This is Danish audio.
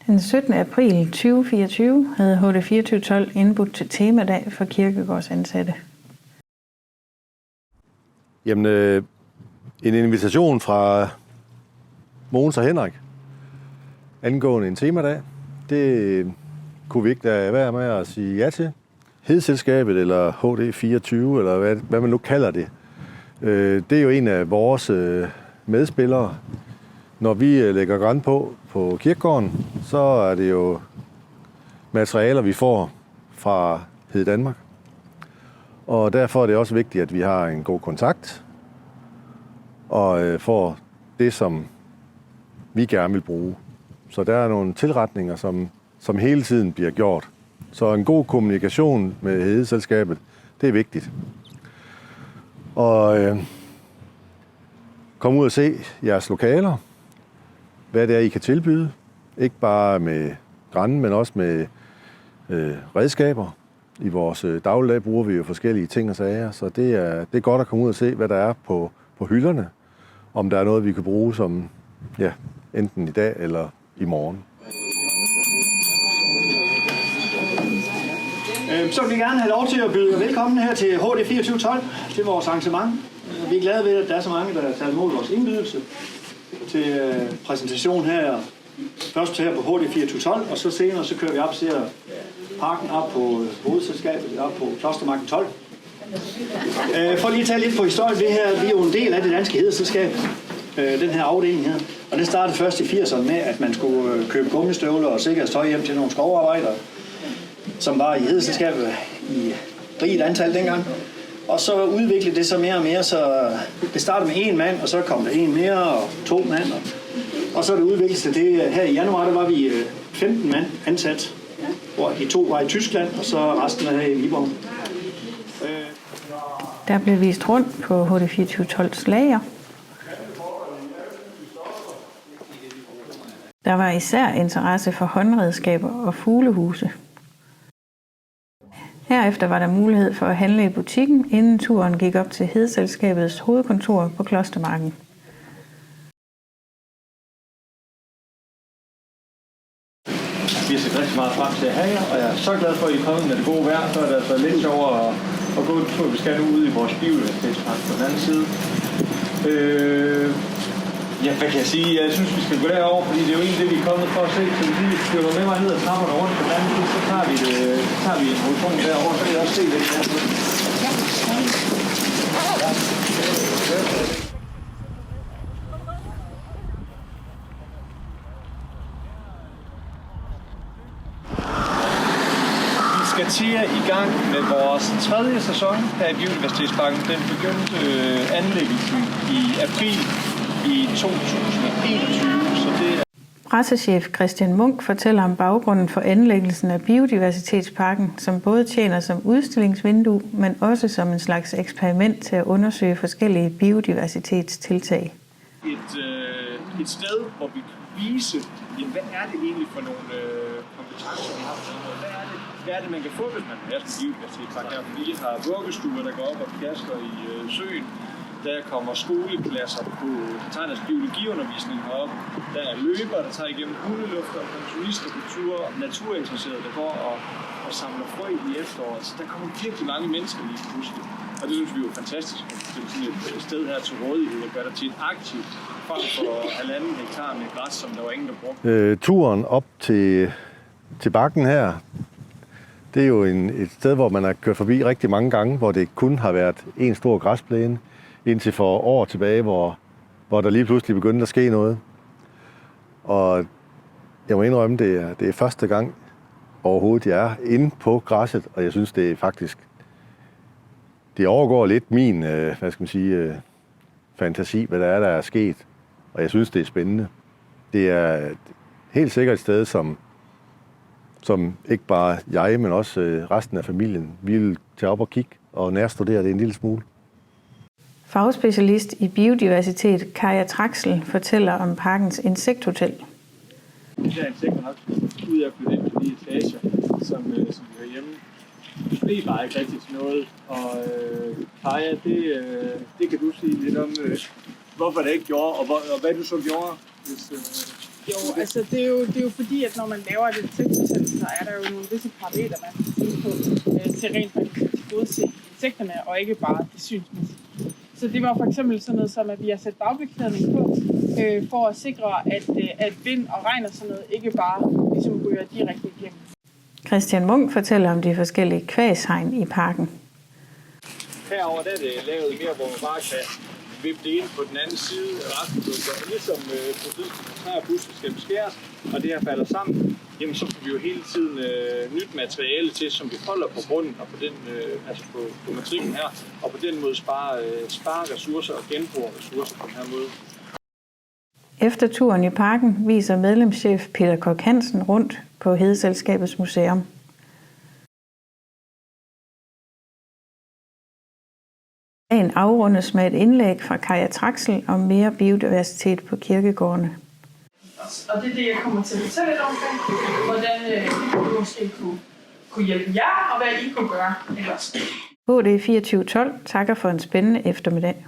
Den 17. april 2024 havde HD 2412 indbudt til temadag for kirkegårdsansatte. Jamen, en invitation fra Mogens og Henrik angående en temadag, det kunne vi ikke da være med at sige ja til. Hedeselskabet eller HD 24, eller hvad man nu kalder det, det er jo en af vores medspillere. Når vi lægger græn på kirkegården, så er det jo materialer, vi får fra Hede Danmark. Og derfor er det også vigtigt, at vi har en god kontakt og får det, som vi gerne vil bruge. Så der er nogle tilretninger, som hele tiden bliver gjort. Så en god kommunikation med Hedeselskabet, det er vigtigt. Og kom ud og se jeres lokaler, hvad det er, I kan tilbyde. Ikke bare med græn, men også med redskaber. I vores dagligdag bruger vi jo forskellige ting og sager, så det er godt at komme ud og se, hvad der er på hylderne. Om der er noget, vi kan bruge som enten i dag eller i morgen. Så vil vi gerne have lov til at byde velkommen her til HD 2412, til vores arrangement. Vi er glade ved, at der er så mange, der har taget imod vores indbydelse til præsentation her. Først her på HD 2412, og så senere så kører vi op og ser parken op på hovedselskabet, op på Klostermarken 12. For lige at tage lidt på historien, det her, vi er jo en del af det danske hedeselskab, den her afdeling her. Og det startede først i 80'erne med, at man skulle købe gummistøvler og sikkerhedstøj hjem til nogle skovarbejdere, som var i hedeselskabet i rigt antal dengang. Og så udviklede det sig mere og mere, så det startede med en mand, og så kom der en mere og 2 mand. Og så er det udviklet sig det. Her i januar, der var vi 15 mand ansat, hvor de 2 var i Tyskland, og så resten er her i Viborg. Der blev vist rundt på HD 2412's lager. Der var især interesse for håndredskaber og fuglehuse. Herefter var der mulighed for at handle i butikken, inden turen gik op til Hedeselskabets hovedkontor på Klostermarken. Vi ser rigtig meget frem til at have jer, og jeg er så glad for, at I er kommet med det gode vejr. Så er det altså lidt sjovere at gå en tur. Vi skal nu ud i vores biodiversitetspark på den anden side. Hvad kan jeg sige? Jeg synes, vi skal gå derover, fordi det er jo egentlig det, vi er kommet for at se. Så hvis vi flyver med mig ned ad trapperne rundt på den anden side, så tager vi en motion derovre, så kan jeg også se lidt der. Vi skal til i gang med vores 3. sæson her i Biodiversitetsparken. Den begyndte anlæggelsen i april i 2021, så det er... Pressechef Christian Munk fortæller om baggrunden for anlæggelsen af Biodiversitetsparken, som både tjener som udstillingsvindue, men også som en slags eksperiment til at undersøge forskellige biodiversitetstiltag. Et sted, hvor vi kan vise, hvad er det egentlig for nogle kompetencer, vi har på noget. Hvad er det, man kan få, hvis man er sådan en biodiversitetspark her? Vi har vuggestuer, der går op og plasker i søen. Der kommer skolepladser på, der tager deres biologiundervisning heroppe. Der er løbere, der tager igennem hundelufter, pensionister på ture, naturinteresserede, der går og samler frø i efteråret. Så der kommer virkelig mange mennesker lige pludselig. Og det synes vi er jo fantastisk, at det er sådan et sted her til rådighed, der gør det til et aktivt frem for 1,5 hektar med græs, som der var ingen, der brugte. Turen op til bakken her, det er jo et sted, hvor man har kørt forbi rigtig mange gange, hvor det kun har været en stor græsplæne, indtil for år tilbage, hvor der lige pludselig begyndte at ske noget. Og jeg må indrømme, det er første gang overhovedet, jeg er inde på græsset, og jeg synes, det er faktisk, det overgår lidt min, fantasi, hvad der er sket. Og jeg synes, det er spændende. Det er helt sikkert et sted, som ikke bare jeg, men også resten af familien vil tage op og kigge og nærstudere det en lille smule. Fagspecialist i biodiversitet Kaja Traxel fortæller om parkens insekthotel. De her insekter har ud af at flytte ind på de etager, som vi har hjemme. Det blev bare ikke rigtig til noget. Og Kaja, det kan du sige lidt om, hvorfor det ikke gjorde, og hvad du så gjorde, hvis Jo, altså det er jo fordi, at når man laver et insekthotel, så er der jo nogle visse parametre, man skal tænke på til rent faktisk at tilgodese insekterne, og ikke bare det synsmæssigt. Så det var for eksempel sådan noget som, at vi har sat bagbeklædning på, for at sikre, at vind og regn og sådan noget ikke bare ligesom ryger direkte igennem. Christian Munk fortæller om de forskellige kvæshegn i parken. Herover der er det lavet mere, hvor man bare kan vippe det ind på den anden side af restprodukter. Ligesom på træer og buske skal beskæres, og det her falder sammen, jamen så får vi jo hele tiden nyt materiale til, som vi holder på grunden og på den, altså på matrikken her, og på den måde spare ressourcer og genbruge ressourcer på den her måde. Efter turen i parken viser medlemschef Peter Koch Hansen rundt på Hedeselskabets museum. Dagen afrundes med et indlæg fra Kaja Traxel om mere biodiversitet på kirkegårdene. Og det er det, jeg kommer til at fortælle lidt omkring, hvordan det måske kunne hjælpe jer, og hvad I kunne gøre ellers. HD 2412 takker for en spændende eftermiddag.